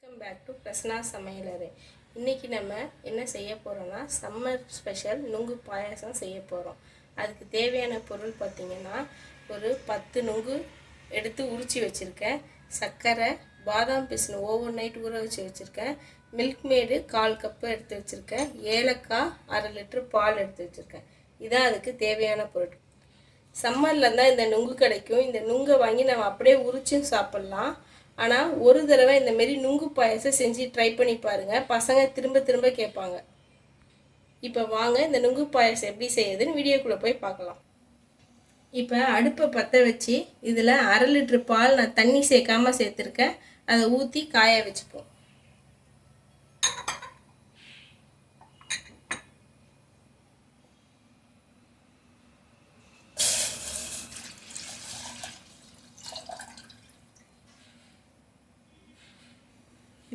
Welcome back to Prasanna சமையலறை. இன்றைக்கி நம்ம என்ன செய்ய போகிறோன்னா சம்மர் ஸ்பெஷல் நுங்கு பாயாசம் செய்ய போகிறோம். அதுக்கு தேவையான பொருள் பார்த்திங்கன்னா ஒரு 10 நுங்கு எடுத்து உரித்து வச்சுருக்கேன், சர்க்கரை, பாதாம் பிசின் ஓவர் நைட் ஊற வச்சுருக்கேன், மில்க் மேடு 1/4 கப்பு எடுத்து வச்சுருக்கேன், ஏலக்காய் 1/2 லிட்டர் பால் எடுத்து வச்சுருக்கேன். இதான் அதுக்கு தேவையான பொருள். சம்மரில் தான் இந்த நுங்கு கிடைக்கும். இந்த நுங்கை வாங்கி நம்ம அப்படியே உரிச்சும் சாப்பிட்லாம். ஆனால் ஒரு தடவை இந்தமாரி நுங்கு பாயசம் செஞ்சு ட்ரை பண்ணி பாருங்கள், பசங்க திரும்ப திரும்ப கேட்பாங்க. இப்போ வாங்க இந்த நுங்கு பாயசம் எப்படி செய்யுதுன்னு வீடியோக்குள்ளே போய் பார்க்கலாம். இப்போ அடுப்பை பற்ற வச்சு இதில் 1/2 லிட்டர் பால் நான் தண்ணி சேர்க்காமல் சேர்த்துருக்கேன். அதை ஊற்றி காய வச்சுப்போம்.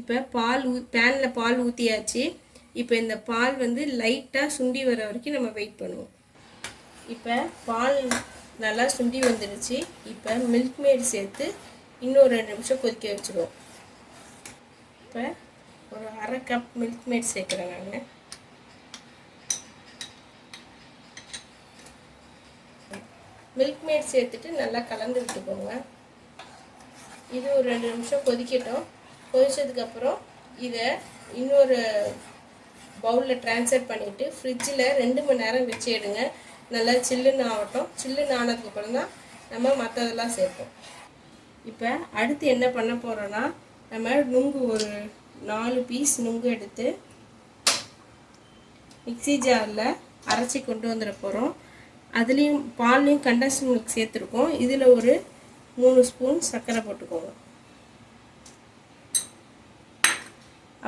இப்போ பேனில் பால் ஊற்றியாச்சு. இப்போ இந்த பால் லைட்டாக சுண்டி வர வரைக்கும் நம்ம வெயிட் பண்ணுவோம். இப்போ பால் நல்லா சுண்டி வந்துடுச்சு. இப்போ மில்க் மேட் சேர்த்து இன்னும் 2 நிமிஷம் கொதிக்க வச்சுருவோம். இப்போ ஒரு 1/2 கப் மில்க் மேட் சேர்க்குறேன் நான். மில்க் மேட் சேர்த்துட்டு நல்லா கலந்து விட்டுக்கோங்க. இது ஒரு 2 நிமிஷம் கொதிக்கட்டும். கொதிச்சதுக்கப்புறம் இதை இன்னொரு பவுலில் ட்ரான்ஸ்ஃபர் பண்ணிவிட்டு ஃப்ரிட்ஜில் 2 மணி நேரம் வச்சு எடுங்க. நல்லா சில்லுன்னு ஆகட்டும். சில்லுன்னு ஆனதுக்கப்புறம் தான் நம்ம மற்றதெல்லாம் சேர்ப்போம். இப்போ அடுத்து என்ன பண்ண போகிறோன்னா, நம்ம நுங்கு ஒரு 4 பீஸ் நுங்கு எடுத்து மிக்ஸி ஜாரில் அரைச்சி கொண்டு வந்துட போகிறோம். அதுலேயும் பால்லையும் கண்டன்ஸ்டு மில்க் சேர்த்துருக்கோம். இதில் ஒரு 3 ஸ்பூன் சர்க்கரை போட்டுக்கோங்க.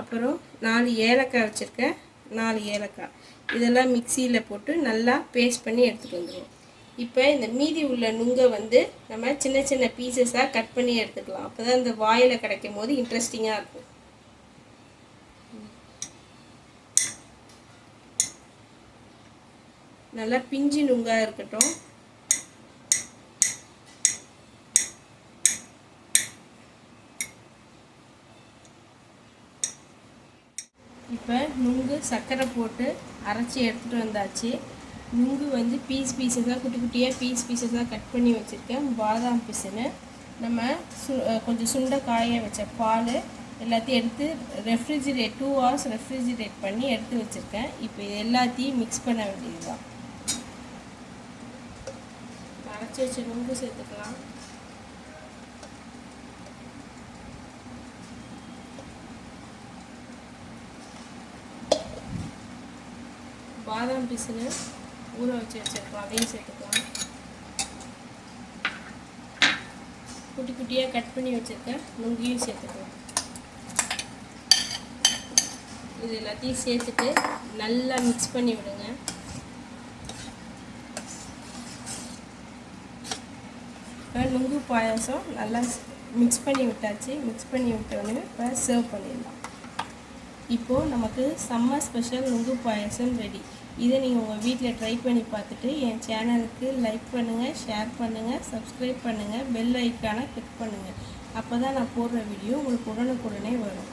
அப்புறம் 4 ஏலக்காய் வச்சுருக்கேன், 4 ஏலக்காய். இதெல்லாம் மிக்சியில் போட்டு நல்லா பேஸ்ட் பண்ணி எடுத்துகிட்டு வந்துடுவோம். இப்போ இந்த மீதி உள்ள நுங்கை நம்ம சின்ன சின்ன பீசஸாக கட் பண்ணி எடுத்துக்கலாம். அப்போ தான் இந்த வாயில் கிடைக்கும் போது இன்ட்ரெஸ்டிங்காக இருக்கும். நல்லா பிஞ்சு நுங்காக இருக்கட்டும். இப்போ நுங்கு சர்க்கரை போட்டு அரைச்சி எடுத்துகிட்டு வந்தாச்சு. நுங்கு பீசஸாக குட்டி குட்டியாக பீசஸாக கட் பண்ணி வச்சுருக்கேன். பாதாம் பிசினு, நம்ம கொஞ்சம் சுண்டை காய வச்ச பால் எல்லாத்தையும் எடுத்து 2 hours ரெஃப்ரிஜிரேட் பண்ணி எடுத்து வச்சுருக்கேன். இப்போ இது எல்லாத்தையும் மிக்ஸ் பண்ண வேண்டியது தான். அரைச்சி வச்ச நுங்கு சேர்த்துக்கலாம். பாதாம் பிசினு ஊற வச்சு வச்சுருக்கோம், அதையும் சேர்த்துக்கலாம். குட்டி குட்டியாக கட் பண்ணி வச்சுருக்கேன் நுங்கையும் சேர்த்துக்கலாம். இது எல்லாத்தையும் சேர்த்துட்டு நல்லா மிக்ஸ் பண்ணி விடுங்க. இப்போ நுங்கு பாயாசம் நல்லா மிக்ஸ் பண்ணி விட்டாச்சு. மிக்ஸ் பண்ணி விட்டோடனே இப்போ சர்வ் பண்ணிடலாம். இப்போது நமக்கு சம்மர் ஸ்பெஷல் நுங்கு பாயாசம் ரெடி. இதை நீங்கள் உங்கள் வீட்டில் ட்ரை பண்ணி பார்த்துட்டு என் சேனலுக்கு லைக் பண்ணுங்கள், ஷேர் பண்ணுங்கள், சப்ஸ்கிரைப் பண்ணுங்கள், பெல் ஐக்கானை கிளிக் பண்ணுங்கள். அப்போ தான் நான் போடுற வீடியோ உங்களுக்கு உடனுக்குடனே வரும்.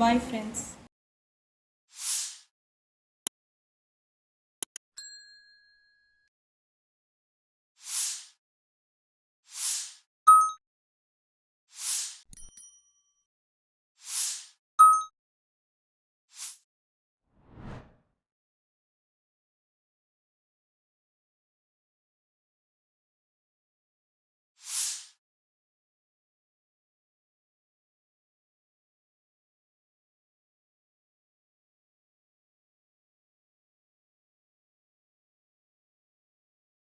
Bye friends.